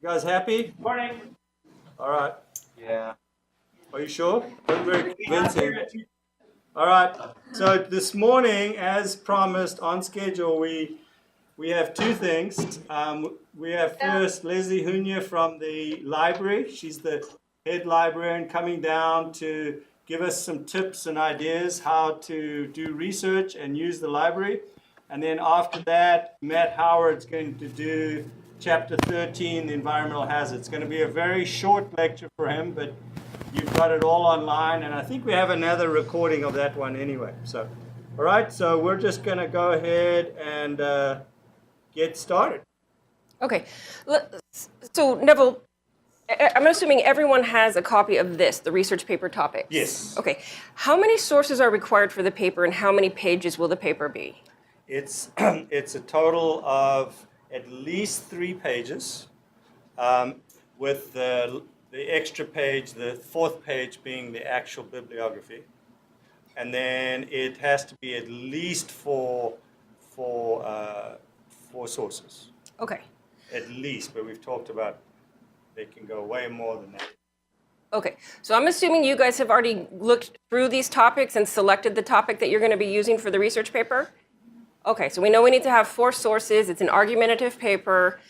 You guys happy? Morning. All right. Yeah. Are you sure? Wasn't very convincing. All right. So this morning, as promised, on schedule, we have two things. We have first Leslie Hunya from the library. She's the head librarian coming down to give us some tips and ideas how to do research and use the library. And then after that, Matt Howard's going to do Chapter 13, the environmental hazards. It's going to be a very short lecture for him, but you've got it all online, and I think we have another recording of that one anyway. So, all right, so we're just going to go ahead and get started. Okay, so Neville, I'm assuming everyone has a copy of this, the research paper topics. Yes. Okay, how many sources are required for the paper, and how many pages will the paper be? It's a total of at least 3 pages, with the extra page, the 4th page being the actual bibliography. And then it has to be at least four sources. Okay. At least, but we've talked about they can go way more than that. Okay, so I'm assuming you guys have already looked through these topics and selected the topic that you're going to be using for the research paper? Okay, so we know we need to have 4 sources. It's an argumentative paper.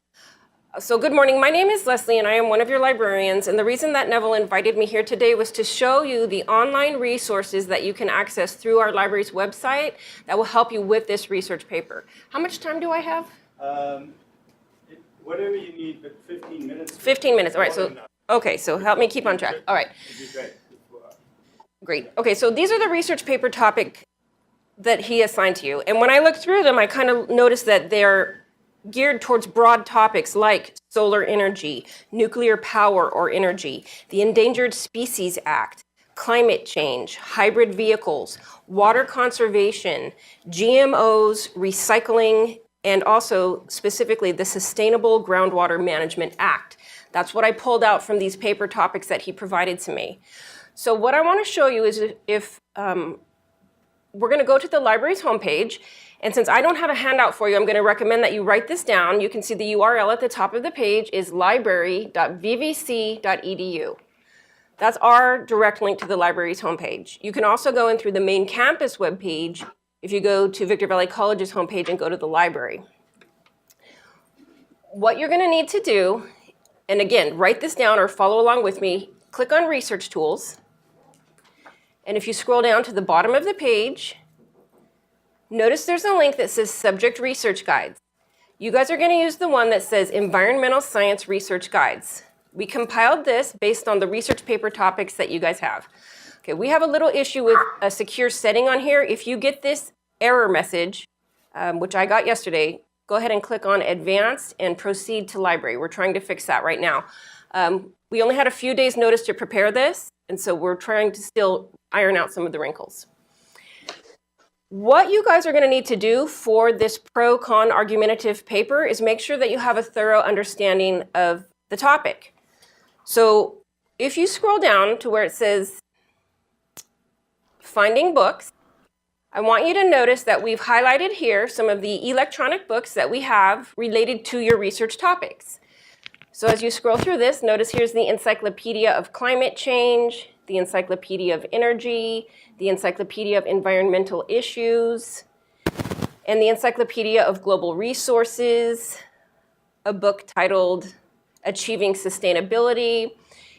So good morning, my name is Leslie and I am one of your librarians, and the reason that Neville invited me here today was to show you the online resources that you can access through our library's website that will help you with this research paper. How much time do I have? Whatever you need, but 15 minutes. 15 minutes, all right, so, okay, so help me keep on track. All right. Great, okay, so these are the research paper topic that he assigned to you. And when I looked through them, I kind of noticed that they're geared towards broad topics like solar energy, nuclear power or energy, the Endangered Species Act, climate change, hybrid vehicles, water conservation, GMOs, recycling, and also specifically the Sustainable Groundwater Management Act. That's what I pulled out from these paper topics that he provided to me. So what I want to show you is if we're going to go to the library's homepage, and since I don't have a handout for you, I'm going to recommend that you write this down. You can see the URL at the top of the page is library.vvc.edu. That's our direct link to the library's homepage. You can also go in through the main campus webpage if you go to Victor Valley College's homepage and go to the library. What you're going to need to do, and again, write this down or follow along with me, click on Research Tools. And if you scroll down to the bottom of the page, notice there's a link that says Subject Research Guides. You guys are going to use the one that says Environmental Science Research Guides. We compiled this based on the research paper topics that you guys have. Okay, we have a little issue with a secure setting on here. If you get this error message, which I got yesterday, go ahead and click on Advanced and proceed to Library. We're trying to fix that right now. We only had a few days notice to prepare this, and so we're trying to still iron out some of the wrinkles. What you guys are going to need to do for this pro-con argumentative paper is make sure that you have a thorough understanding of the topic. So if you scroll down to where it says Finding Books, I want you to notice that we've highlighted here some of the electronic books that we have related to your research topics. So as you scroll through this, notice here's the Encyclopedia of Climate Change, the Encyclopedia of Energy, the Encyclopedia of Environmental Issues, and the Encyclopedia of Global Resources, a book titled Achieving Sustainability.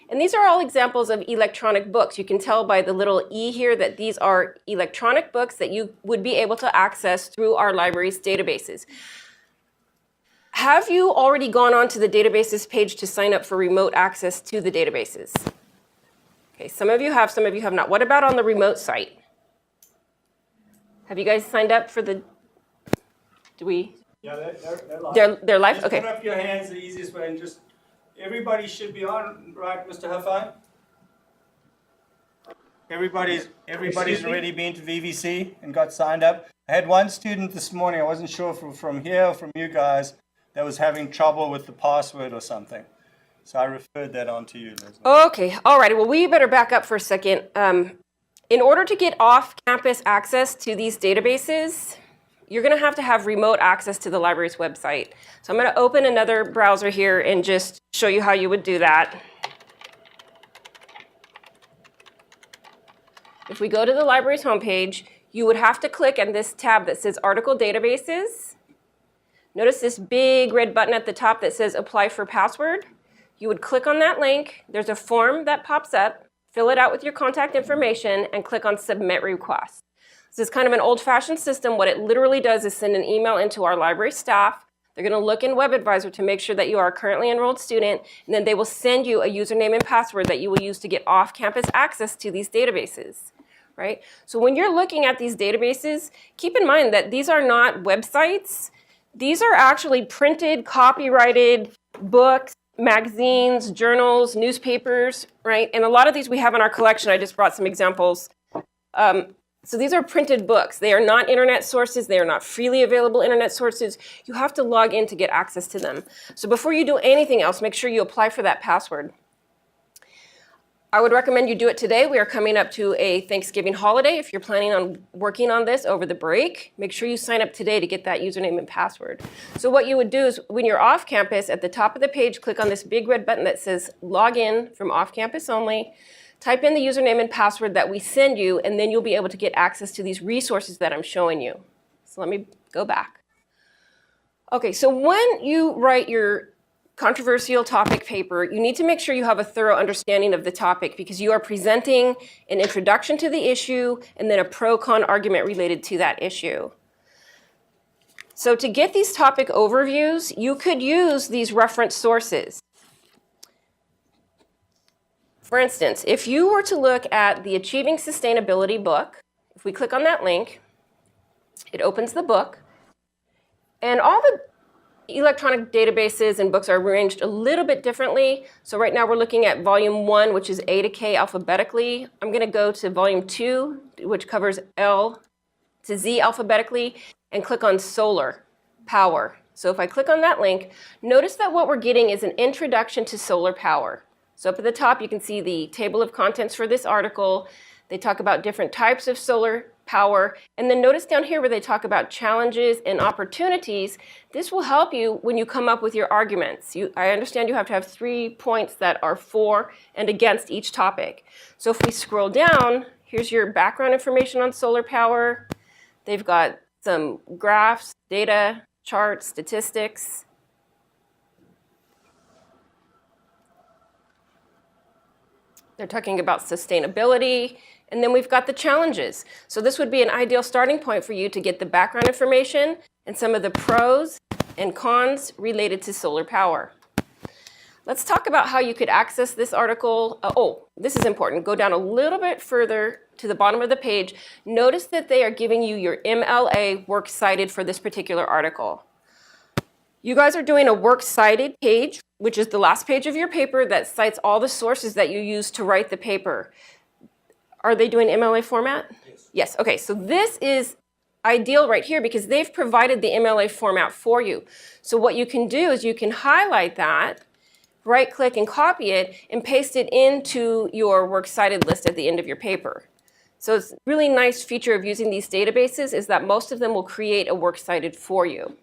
And these are all examples of electronic books. You can tell by the little E here that these are electronic books that you would be able to access through our library's databases. Have you already gone onto the databases page to sign up for remote access to the databases? Okay, some of you have not. What about on the remote site? Have you guys signed up for the, do we? Yeah, they're live. They're live? Just Okay. put up your hands the easiest way, and just, everybody should be on, right, Mr. Huffine? Everybody's already been to VVC and got signed up. I had one student this morning, I wasn't sure from here or from you guys, that was having trouble with the password or something. So I referred that on to you, Leslie. Okay, all right. Well, we better back up for a second. In order to get off-campus access to these databases, you're going to have remote access to the library's website. So I'm going to open another browser here and just show you how you would do that. If we go to the library's homepage, you would have to click on this tab that says Article Databases. Notice this big red button at the top that says Apply for Password. You would click on that link. There's a form that pops up. Fill it out with your contact information and click on Submit Request. This is kind of an old-fashioned system. What it literally does is send an email into our library staff. They're going to look in WebAdvisor to make sure that you are a currently enrolled student, and then they will send you a username and password that you will use to get off-campus access to these databases. Right? So when you're looking at these databases, keep in mind that these are not websites. These are actually printed, copyrighted books, magazines, journals, newspapers, right? And a lot of these we have in our collection. I just brought some examples. So these are printed books. They are not internet sources. They are not freely available internet sources. You have to log in to get access to them. So before you do anything else, make sure you apply for that password. I would recommend you do it today. We are coming up to a Thanksgiving holiday. If you're planning on working on this over the break, make sure you sign up today to get that username and password. So what you would do is when you're off campus, at the top of the page, click on this big red button that says Log in from off campus only. Type in the username and password that we send you, and then you'll be able to get access to these resources that I'm showing you. So let me go back. Okay, so when you write your controversial topic paper, you need to make sure you have a thorough understanding of the topic because you are presenting an introduction to the issue and then a pro-con argument related to that issue. So to get these topic overviews, you could use these reference sources. For instance, if you were to look at the Achieving Sustainability book, if we click on that link, it opens the book, and all the electronic databases and books are arranged a little bit differently. So right now we're looking at volume 1, which is A to K alphabetically. I'm going to go to volume 2, which covers L to Z alphabetically, and click on solar power. So if I click on that link, notice that what we're getting is an introduction to solar power. So up at the top, you can see the table of contents for this article. They talk about different types of solar power. And then notice down here where they talk about challenges and opportunities. This will help you when you come up with your arguments. I understand you have to have 3 points that are for and against each topic. So if we scroll down, here's your background information on solar power. They've got some graphs, data, charts, statistics. They're talking about sustainability. And then we've got the challenges. So this would be an ideal starting point for you to get the background information and some of the pros and cons related to solar power. Let's talk about how you could access this article. This is important. Go down a little bit further to the bottom of the page. Notice that they are giving you your MLA works cited for this particular article. You guys are doing a works cited page, which is the last page of your paper that cites all the sources that you used to write the paper. Are they doing MLA format? Yes. Yes. Okay, so this is ideal right here because they've provided the MLA format for you. So what you can do is you can highlight that, right-click and copy it, and paste it into your works cited list at the end of your paper. So it's a really nice feature of using these databases is that most of them will create a works cited for you.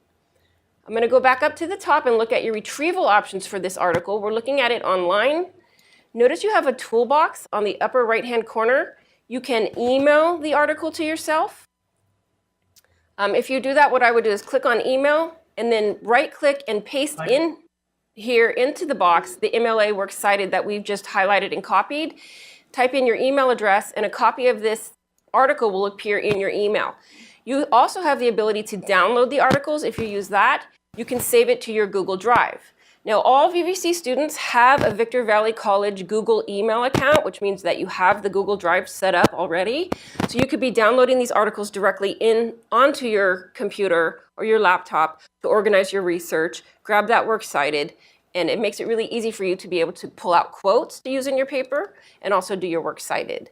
I'm going to go back up to the top and look at your retrieval options for this article. We're looking at it online. Notice you have a toolbox on the upper right-hand corner. You can email the article to yourself. If you do that, what I would do is click on email and then right-click and paste in here into the box the MLA works cited that we've just highlighted and copied. Type in your email address and a copy of this article will appear in your email. You also have the ability to download the articles. If you use that, you can save it to your Google Drive. Now, all VVC students have a Victor Valley College Google email account, which means that you have the Google Drive set up already. So you could be downloading these articles directly onto your computer or your laptop to organize your research, grab that works cited, and it makes it really easy for you to be able to pull out quotes to use in your paper and also do your works cited.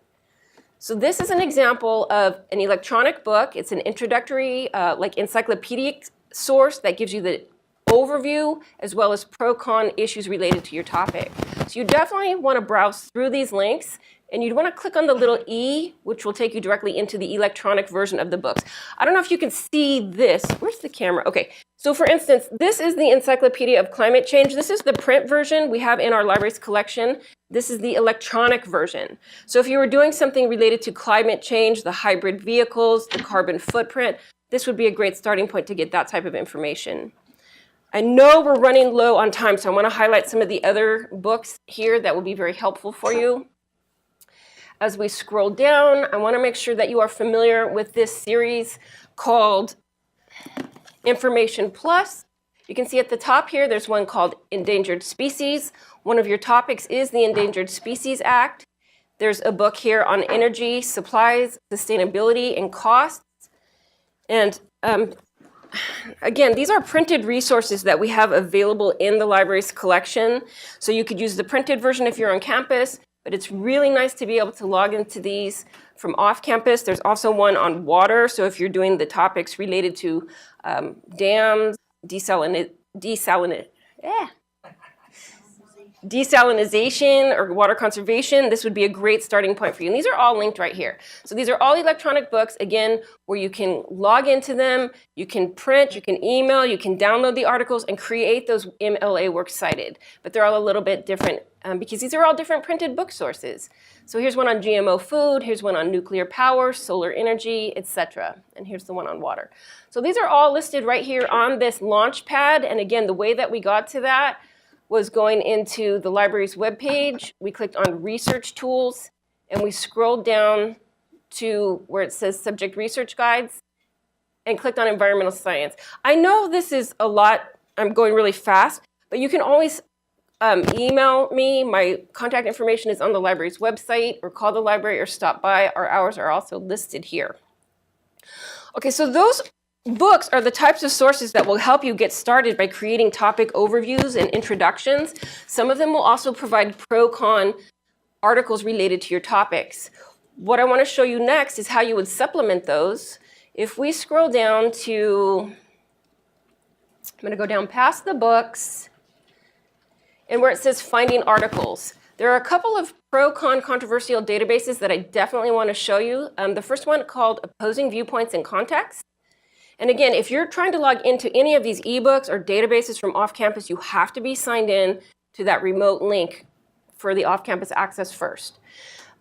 So this is an example of an electronic book. It's an introductory, like encyclopedic source that gives you the overview as well as pro-con issues related to your topic. So you definitely want to browse through these links And you'd want to click on the little E, which will take you directly into the electronic version of the books. I don't know if you can see this. Where's the camera? Okay, so for instance, this is the Encyclopedia of Climate Change. This is the print version we have in our library's collection. This is the electronic version. So if you were doing something related to climate change, the hybrid vehicles, the carbon footprint, this would be a great starting point to get that type of information. I know we're running low on time, so I want to highlight some of the other books here that will be very helpful for you. As we scroll down, I want to make sure that you are familiar with this series called Information Plus. You can see at the top here, there's one called Endangered Species. One of your topics is the Endangered Species Act. There's a book here on energy, supplies, sustainability, and costs. And again, these are printed resources that we have available in the library's collection. So you could use the printed version if you're on campus. But it's really nice to be able to log into these from off campus. There's also one on water. So if you're doing the topics related to dams, desalinization or water conservation, this would be a great starting point for you. And these are all linked right here. So these are all electronic books, again, where you can log into them, you can print, you can email, you can download the articles and create those MLA works cited. But they're all a little bit different because these are all different printed book sources. So here's one on GMO food, here's one on nuclear power, solar energy, etc. And here's the one on water. So these are all listed right here on this launch pad. And again, the way that we got to that was going into the library's webpage. We clicked on Research Tools, and we scrolled down to where it says Subject Research Guides, and clicked on Environmental Science. I know this is a lot, I'm going really fast, but you can always email me. My contact information is on the library's website, or call the library, or stop by. Our hours are also listed here. Okay, so those books are the types of sources that will help you get started by creating topic overviews and introductions. Some of them will also provide pro-con articles related to your topics. What I want to show you next is how you would supplement those. If we scroll down to, I'm going to go down past the books, and where it says Finding Articles. There are a couple of pro-con controversial databases that I definitely want to show you. The first one called Opposing Viewpoints in Context. And again, if you're trying to log into any of these ebooks or databases from off-campus, you have to be signed in to that remote link for the off-campus access first.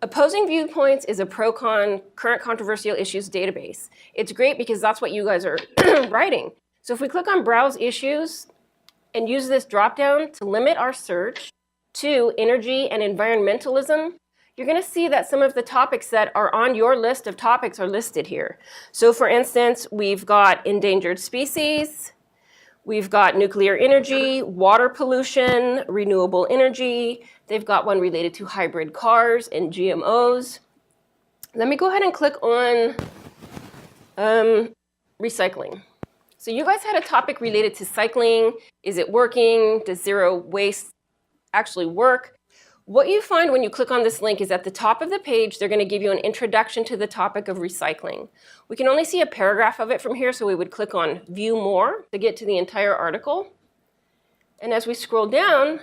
Opposing Viewpoints is a pro-con current controversial issues database. It's great because that's what you guys are writing. So if we click on Browse Issues and use this dropdown to limit our search to energy and environmentalism, you're going to see that some of the topics that are on your list of topics are listed here. So for instance, we've got endangered species, we've got nuclear energy, water pollution, renewable energy. They've got one related to hybrid cars and GMOs. Let me go ahead and click on recycling. So you guys had a topic related to cycling. Is it working? Does zero waste actually work? What you find when you click on this link is at the top of the page, they're going to give you an introduction to the topic of recycling. We can only see a paragraph of it from here, so we would click on View More to get to the entire article. And as we scroll down,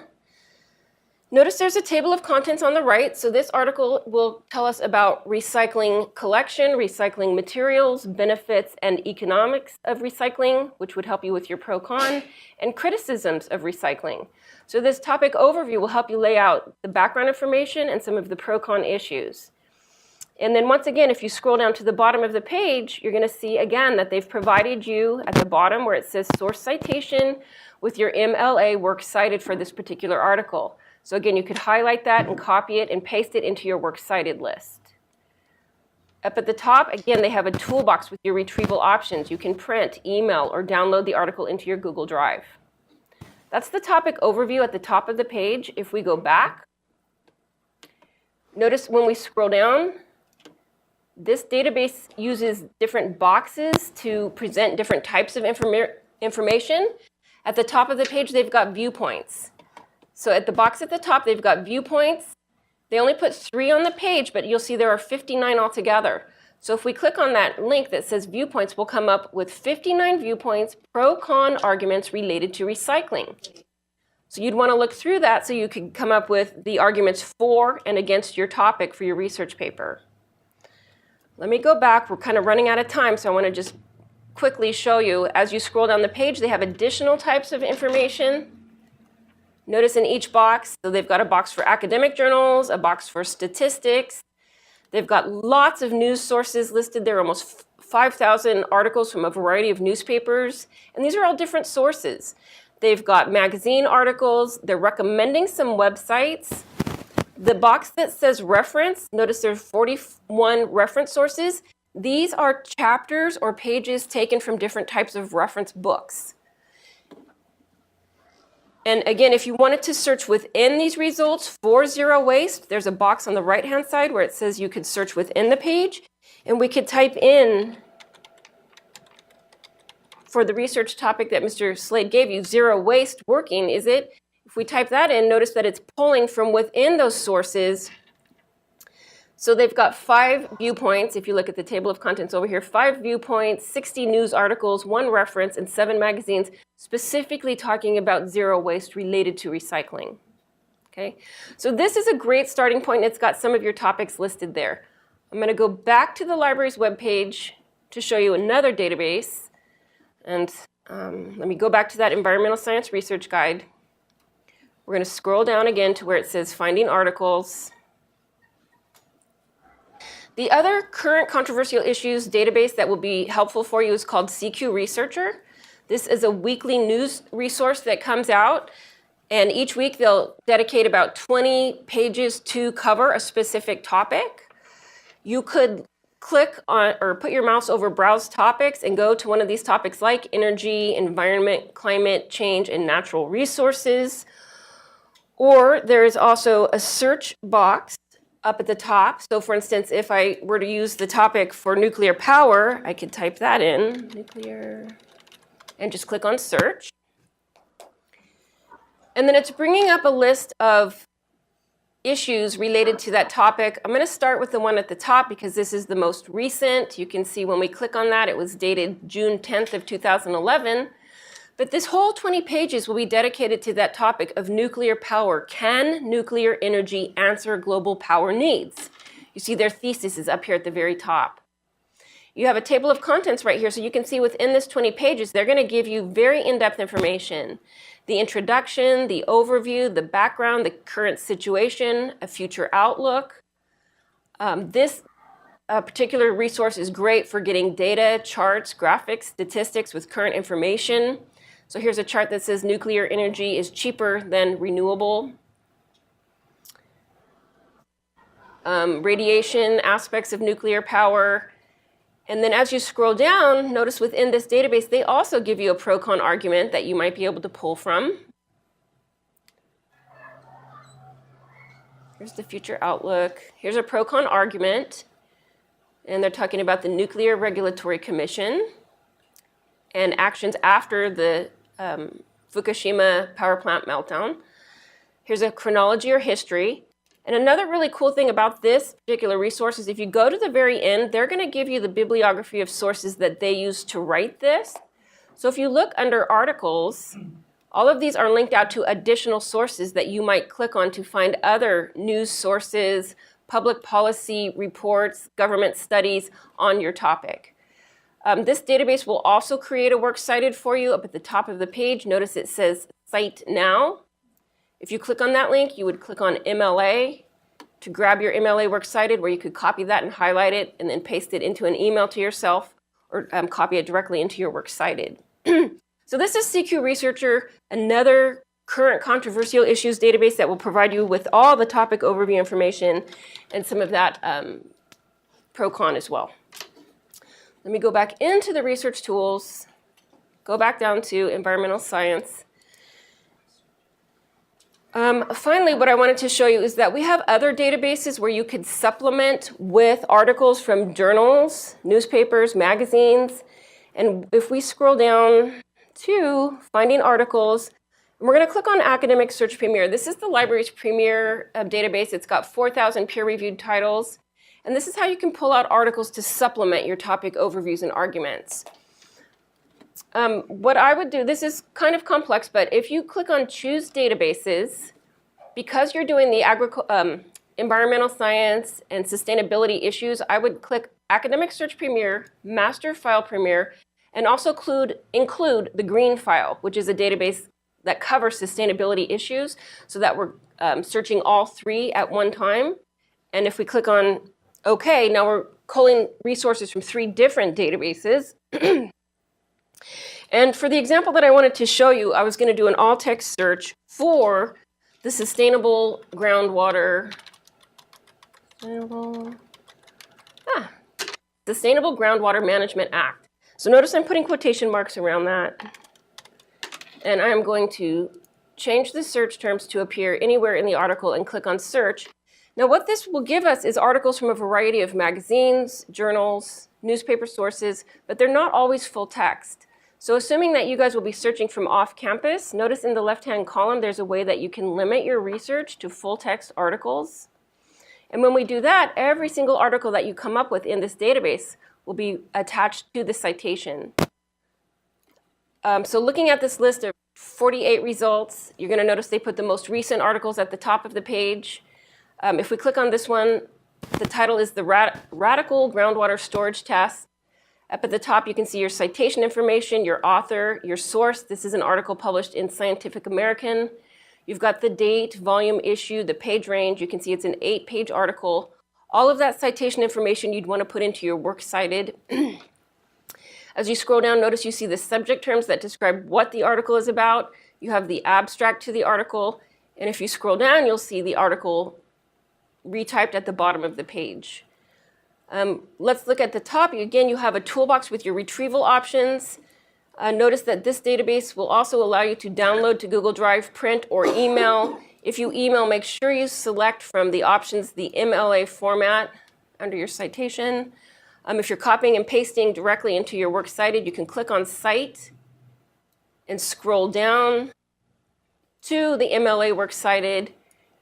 notice there's a table of contents on the right. So this article will tell us about recycling collection, recycling materials, benefits and economics of recycling, which would help you with your pro-con, and criticisms of recycling. So this topic overview will help you lay out the background information and some of the pro-con issues. And then once again, if you scroll down to the bottom of the page, you're going to see again that they've provided you at the bottom where it says source citation with your MLA works cited for this particular article. So again, you could highlight that and copy it and paste it into your works cited list. Up at the top, again, they have a toolbox with your retrieval options. You can print, email, or download the article into your Google Drive. That's the topic overview at the top of the page. If we go back, notice when we scroll down, this database uses different boxes to present different types of information. At the top of the page, they've got viewpoints. So at the box at the top, they've got viewpoints. They only put 3 on the page, but you'll see there are 59 altogether. So if we click on that link that says viewpoints, we'll come up with 59 viewpoints, pro-con arguments related to recycling. So you'd want to look through that so you could come up with the arguments for and against your topic for your research paper. Let me go back. We're kind of running out of time, so I want to just quickly show you. As you scroll down the page, they have additional types of information. Notice in each box, so they've got a box for academic journals, a box for statistics. They've got lots of news sources listed there, almost 5,000 articles from a variety of newspapers. And these are all different sources. They've got magazine articles. They're recommending some websites. The box that says reference, notice there's 41 reference sources. These are chapters or pages taken from different types of reference books. And again, if you wanted to search within these results for zero waste, there's a box on the right-hand side where it says you could search within the page. And we could type in, for the research topic that Mr. Slade gave you, zero waste working, is it? If we type that in, notice that it's pulling from within those sources. So they've got 5 viewpoints, if you look at the table of contents over here, 5 viewpoints, 60 news articles, 1 reference, and 7 magazines specifically talking about zero waste related to recycling. Okay, so this is a great starting point, and it's got some of your topics listed there. I'm going to go back to the library's webpage to show you another database. And let me go back to that environmental science research guide. We're going to scroll down again to where it says Finding Articles. The other current controversial issues database that will be helpful for you is called CQ Researcher. This is a weekly news resource that comes out, and each week they'll dedicate about 20 pages to cover a specific topic. You could click on or put your mouse over Browse Topics and go to one of these topics like energy, environment, climate change, and natural resources. Or there is also a search box up at the top. So for instance, if I were to use the topic for nuclear power, I could type that in, nuclear, and just click on search. And then it's bringing up a list of issues related to that topic. I'm going to start with the one at the top because this is the most recent. You can see when we click on that, it was dated June 10th of 2011. But this whole 20 pages will be dedicated to that topic of nuclear power. Can nuclear energy answer global power needs? You see their thesis is up here at the very top. You have a table of contents right here, so you can see within this 20 pages, they're going to give you very in-depth information. The introduction, the overview, the background, the current situation, a future outlook. This particular resource is great for getting data, charts, graphics, statistics with current information. So here's a chart that says nuclear energy is cheaper than renewable. Radiation aspects of nuclear power. And then as you scroll down, notice within this database, they also give you a pro-con argument that you might be able to pull from. Here's the future outlook. Here's a pro-con argument. And they're talking about the Nuclear Regulatory Commission and actions after the Fukushima power plant meltdown. Here's a chronology or history. And another really cool thing about this particular resource is if you go to the very end, they're going to give you the bibliography of sources that they used to write this. So if you look under articles, all of these are linked out to additional sources that you might click on to find other news sources, public policy reports, government studies on your topic. This database will also create a works cited for you up at the top of the page. Notice it says Cite Now. If you click on that link, you would click on MLA to grab your MLA works cited, where you could copy that and highlight it and then paste it into an email to yourself or copy it directly into your works cited. So this is CQ Researcher, another current controversial issues database that will provide you with all the topic overview information and some of that pro-con as well. Let me go back into the research tools, go back down to environmental science. Finally, what I wanted to show you is that we have other databases where you could supplement with articles from journals, newspapers, magazines. And if we scroll down to Finding Articles, we're going to click on Academic Search Premier. This is the library's premier database. It's got 4,000 peer-reviewed titles. And this is how you can pull out articles to supplement your topic overviews and arguments. what I would do, this is kind of complex, but if you click on Choose Databases, because you're doing the environmental science and sustainability issues, I would click Academic Search Premier, Master File Premier, and also include the green file, which is a database that covers sustainability issues, so that we're searching all three at one time. And if we click on OK, now we're culling resources from three different databases. And for the example that I wanted to show you, I was going to do an all-text search for the Sustainable Groundwater Management Act. So notice I'm putting quotation marks around that. And I'm going to change the search terms to appear anywhere in the article and click on search. Now what this will give us is articles from a variety of magazines, journals, newspaper sources, but they're not always full text. So assuming that you guys will be searching from off campus, notice in the left-hand column there's a way that you can limit your research to full text articles. And when we do that, every single article that you come up with in this database will be attached to the citation. So looking at this list of 48 results, you're going to notice they put the most recent articles at the top of the page. If we click on this one, the title is the Radical Groundwater Storage Test. Up at the top, you can see your citation information, your author, your source. This is an article published in Scientific American. You've got the date, volume, issue, the page range. You can see it's an 8-page article. All of that citation information you'd want to put into your works cited. As you scroll down, notice you see the subject terms that describe what the article is about. You have the abstract to the article. And if you scroll down, you'll see the article retyped at the bottom of the page. Let's look at the top. Again, you have a toolbox with your retrieval options. Notice that this database will also allow you to download to Google Drive, print, or email. If you email, make sure you select from the options the MLA format under your citation. If you're copying and pasting directly into your works cited, you can click on Cite and scroll down to the MLA works cited.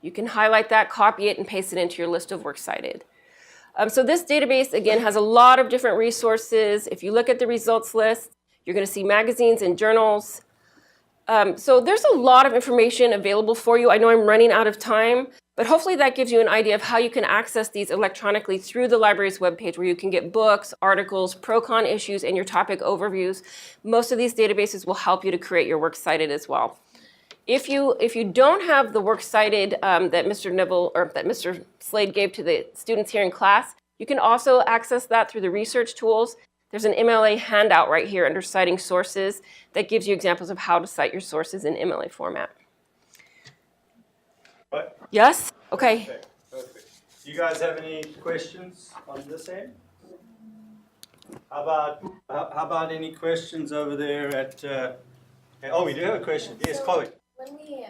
You can highlight that, copy it, and paste it into your list of works cited. So this database, again, has a lot of different resources. If you look at the results list, you're going to see magazines and journals. So there's a lot of information available for you. I know I'm running out of time, but hopefully that gives you an idea of how you can access these electronically through the library's webpage, where you can get books, articles, Procon issues, and your topic overviews. Most of these databases will help you to create your works cited as well. If you don't have the works cited that Mr. Neville or that Mr. Slade gave to the students here in class, you can also access that through the research tools. There's an MLA handout right here under citing sources that gives you examples of how to cite your sources in MLA format. What? Yes? Okay. Perfect. Do you guys have any questions on this end? How about any questions over there at? Oh, we do have a question. Yes, Chloe. When we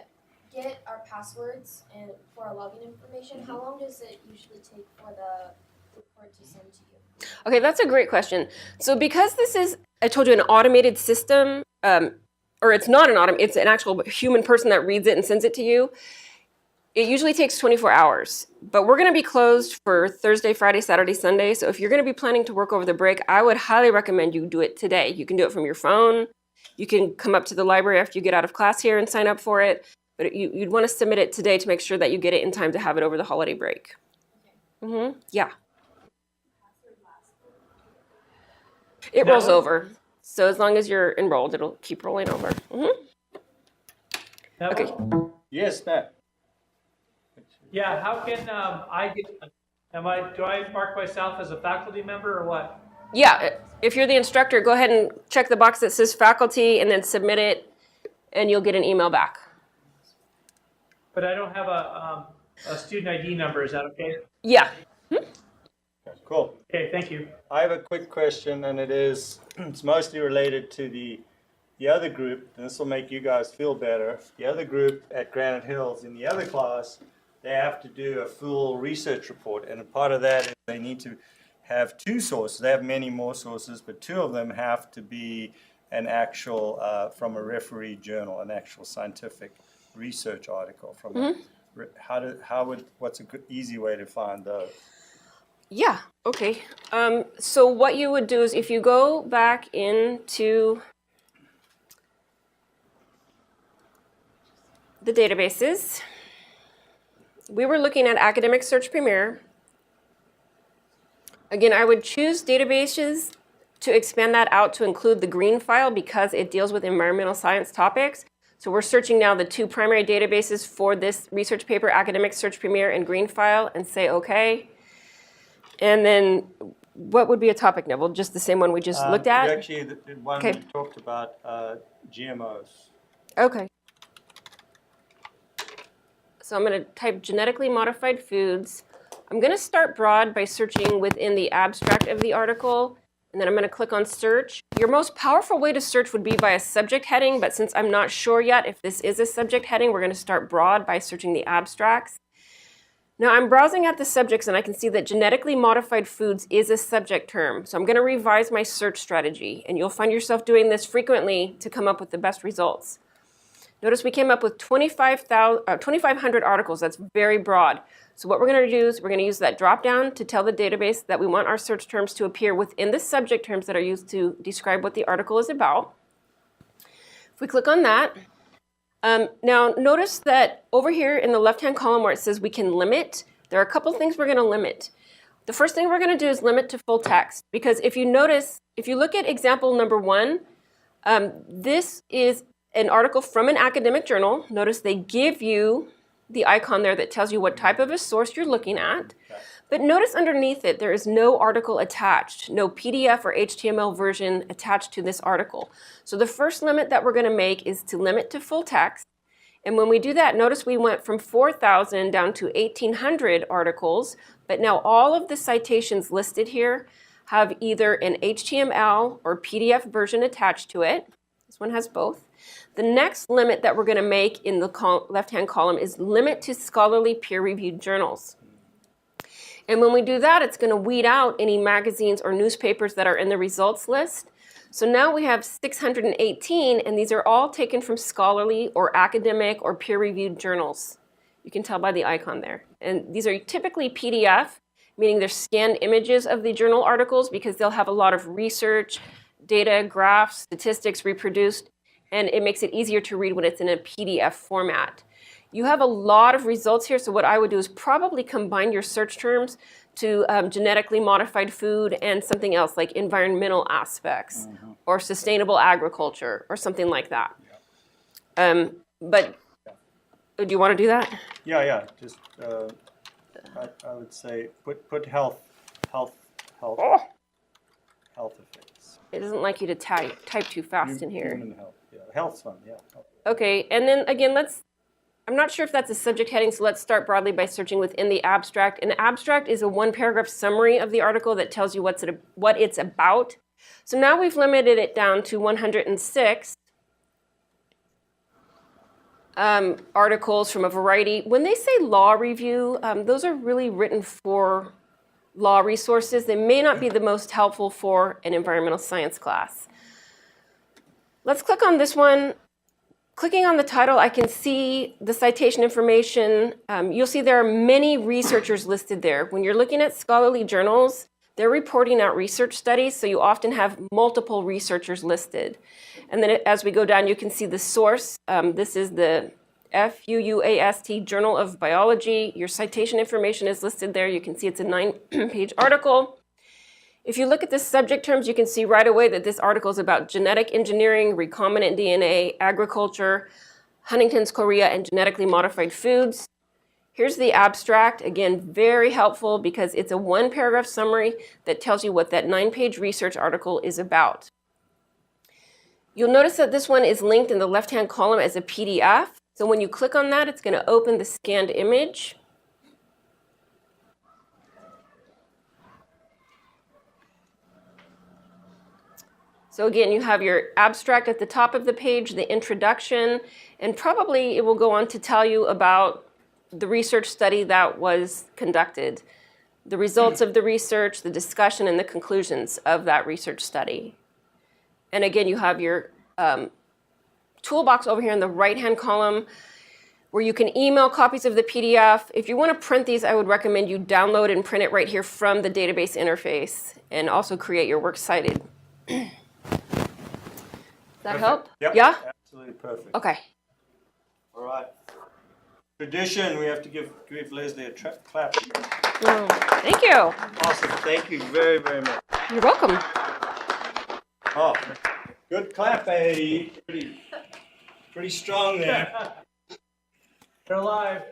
get our passwords and for our login information, how long does it usually take for the report to send to you? Okay, that's a great question. So because this is, I told you, an automated system, or it's not it's an actual human person that reads it and sends it to you, it usually takes 24 hours. But we're going to be closed for Thursday, Friday, Saturday, Sunday. So if you're going to be planning to work over the break, I would highly recommend you do it today. You can do it from your phone. You can come up to the library after you get out of class here and sign up for it. But you'd want to submit it today to make sure that you get it in time to have it over the holiday break. Okay. Yeah. It rolls over. So as long as you're enrolled, it'll keep rolling over. Okay. Yes, Matt. Yeah, how can I get, do I mark myself as a faculty member or what? Yeah, if you're the instructor, go ahead and check the box that says faculty and then submit it, and you'll get an email back. But I don't have a student ID number, is that okay? Yeah. Cool. Okay, thank you. I have a quick question, and it's mostly related to the other group, and this will make you guys feel better. The other group at Granite Hills in the other class, they have to do a full research report, and a part of that is they need to have 2 sources. They have many more sources, but 2 of them have to be an actual, from a referee journal, an actual scientific research article. From what's a good, easy way to find those? Yeah, okay. So what you would do is if you go back into the databases, we were looking at Academic Search Premier. Again, I would choose databases to expand that out to include the green file because it deals with environmental science topics. So we're searching now the two primary databases for this research paper, Academic Search Premier and green file, and say OK. And then what would be a topic, Neville? Just the same one we just looked at? Actually, the one we talked about, GMOs. OK. So I'm going to type genetically modified foods. I'm going to start broad by searching within the abstract of the article, and then I'm going to click on search. Your most powerful way to search would be by a subject heading, but since I'm not sure yet if this is a subject heading, we're going to start broad by searching the abstracts. Now I'm browsing at the subjects, and I can see that genetically modified foods is a subject term. So I'm going to revise my search strategy, and you'll find yourself doing this frequently to come up with the best results. Notice we came up with 2,500 articles. That's very broad. So what we're going to do is we're going to use that drop down to tell the database that we want our search terms to appear within the subject terms that are used to describe what the article is about. If we click on that, now notice that over here in the left-hand column where it says we can limit, there are a couple things we're going to limit. The first thing we're going to do is limit to full text, because if you notice, if you look at example number 1, this is an article from an academic journal. Notice they give you the icon there that tells you what type of a source you're looking at. Okay. But notice underneath it, there is no article attached, no PDF or HTML version attached to this article. So the first limit that we're going to make is to limit to full text. And when we do that, notice we went from 4,000 down to 1,800 articles, but now all of the citations listed here have either an HTML or PDF version attached to it. This one has both. The next limit that we're going to make in the left-hand column is limit to scholarly peer-reviewed journals. And when we do that, it's going to weed out any magazines or newspapers that are in the results list. So now we have 618, and these are all taken from scholarly or academic or peer-reviewed journals. You can tell by the icon there. And these are typically PDF, meaning they're scanned images of the journal articles because they'll have a lot of research, data, graphs, statistics reproduced, and it makes it easier to read when it's in a PDF format. You have a lot of results here, so what I would do is probably combine your search terms to genetically modified food and something else like environmental aspects or sustainable agriculture or something like that. But do you want to do that? Yeah. Just I would say put health effects. It doesn't like you to type too fast in here. Human health, yeah. Health's fun, yeah. Okay, and then again, I'm not sure if that's a subject heading, so let's start broadly by searching within the abstract. An abstract is a one-paragraph summary of the article that tells you what it's about. So now we've limited it down to 106 articles from a variety. When they say law review, those are really written for law resources. They may not be the most helpful for an environmental science class. Let's click on this one. Clicking on the title, I can see the citation information. You'll see there are many researchers listed there. When you're looking at scholarly journals, they're reporting out research studies, so you often have multiple researchers listed. And then as we go down, you can see the source. This is the FUUAST Journal of Biology. Your citation information is listed there. You can see it's a 9-page article. If you look at the subject terms, you can see right away that this article is about genetic engineering, recombinant DNA, agriculture, Huntington's chorea, and genetically modified foods. Here's the abstract. Again, very helpful because it's a one-paragraph summary that tells you what that 9-page research article is about. You'll notice that this one is linked in the left-hand column as a PDF. So when you click on that, it's going to open the scanned image. So again, you have your abstract at the top of the page, the introduction, and probably it will go on to tell you about the research study that was conducted, the results of the research, the discussion, and the conclusions of that research study. And again, you have your toolbox over here in the right-hand column where you can email copies of the PDF. If you want to print these, I would recommend you download and print it right here from the database interface and also create your works cited. Does that help? Yep. Yeah? Absolutely perfect. Okay. All right. tradition, we have to give Leslie a clap. Thank you. Awesome. Thank you very, very much. You're welcome. Oh, good clap, Eddie. Pretty strong there. They're alive.